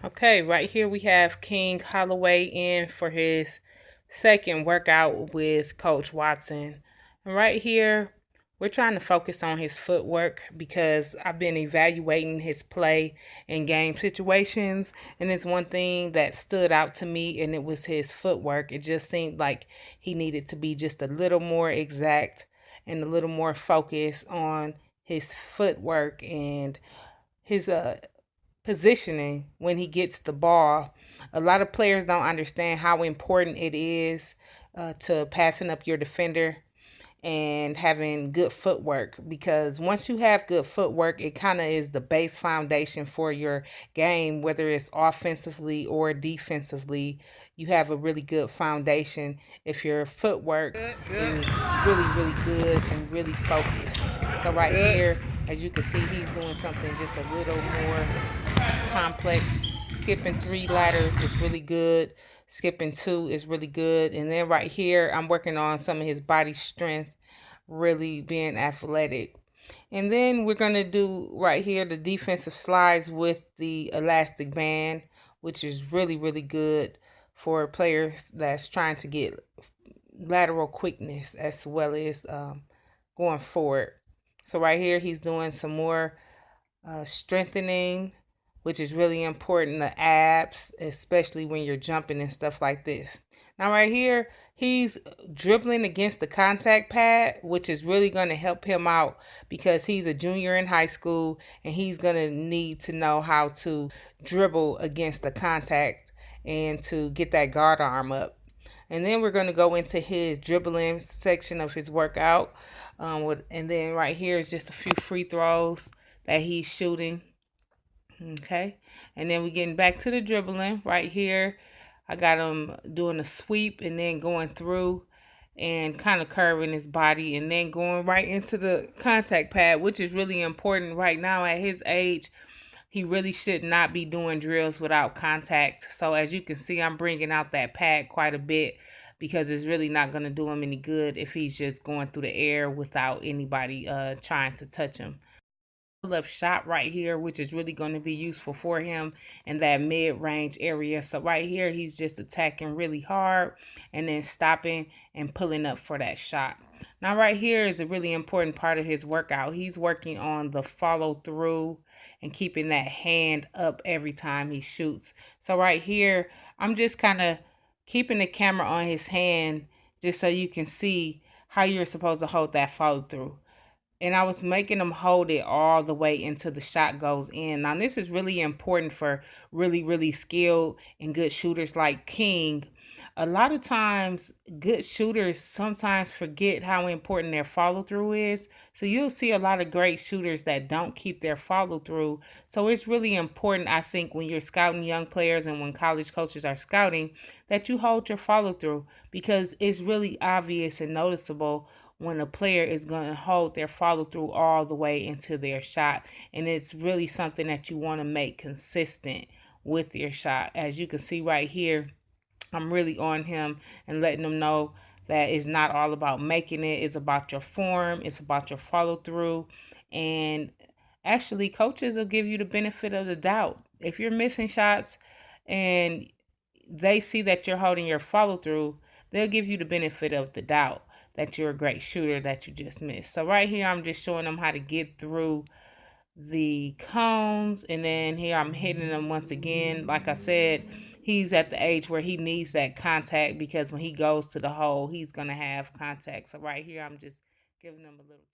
Okay, right here we have King Holloway in for his second workout with Coach Watson. And right here, we're trying to focus on his footwork because I've been evaluating his play in game situations, and it's one thing that stood out to me, and it was his footwork. It just seemed like he needed to be just a little more exact and a little more focused on his footwork and his positioning when he gets the ball. A lot of players don't understand how important it is to passing up your defender and having good footwork, because once you have good footwork, it kind of is the base foundation for your game, whether it's offensively or defensively. You have a really good foundation if your footwork is really good and really focused. So right here, as you can see, he's doing something just a little more complex. Skipping 3 ladders is really good. Skipping 2 is really good. And then right here, I'm working on some of his body strength, really being athletic. And then we're going to do right here the defensive slides with the elastic band, which is really good for players that's trying to get lateral quickness as well as going forward. So right here, he's doing some more strengthening, which is really important, the abs, especially when you're jumping and stuff like this. Now right here, he's dribbling against the contact pad, which is really going to help him out because he's a junior in high school and he's going to need to know how to dribble against the contact and to get that guard arm up. And then we're going to go into his dribbling section of his workout. And then right here is just a few free throws that he's shooting. Okay. And then we're getting back to the dribbling right here. I got him doing a sweep and then going through and kind of curving his body and then going right into the contact pad, which is really important right now at his age. He really should not be doing drills without contact. So as you can see, I'm bringing out that pad quite a bit because it's really not going to do him any good if he's just going through the air without anybody trying to touch him. Up shot right here, which is really going to be useful for him in that mid-range area. So right here, he's just attacking really hard and then stopping and pulling up for that shot. Now right here is a really important part of his workout. He's working on the follow through and keeping that hand up every time he shoots. So right here, I'm just kind of keeping the camera on his hand just so you can see how you're supposed to hold that follow through. And I was making them hold it all the way until the shot goes in. Now, this is really important for really skilled and good shooters like King. A lot of times, good shooters sometimes forget how important their follow through is. So you'll see a lot of great shooters that don't keep their follow through. So it's really important, I think, when you're scouting young players and when college coaches are scouting, that you hold your follow through, because it's really obvious and noticeable when a player is going to hold their follow through all the way into their shot. And it's really something that you want to make consistent with your shot. As you can see right here, I'm really on him and letting him know that it's not all about making it. It's about your form. It's about your follow through. And actually, coaches will give you the benefit of the doubt. If you're missing shots and they see that you're holding your follow through, they'll give you the benefit of the doubt that you're a great shooter that you just missed. So right here, I'm just showing them how to get through the cones. And then here I'm hitting them once again. Like I said, he's at the age where he needs that contact because when he goes to the hole, he's going to have contact. So right here, I'm just giving them a little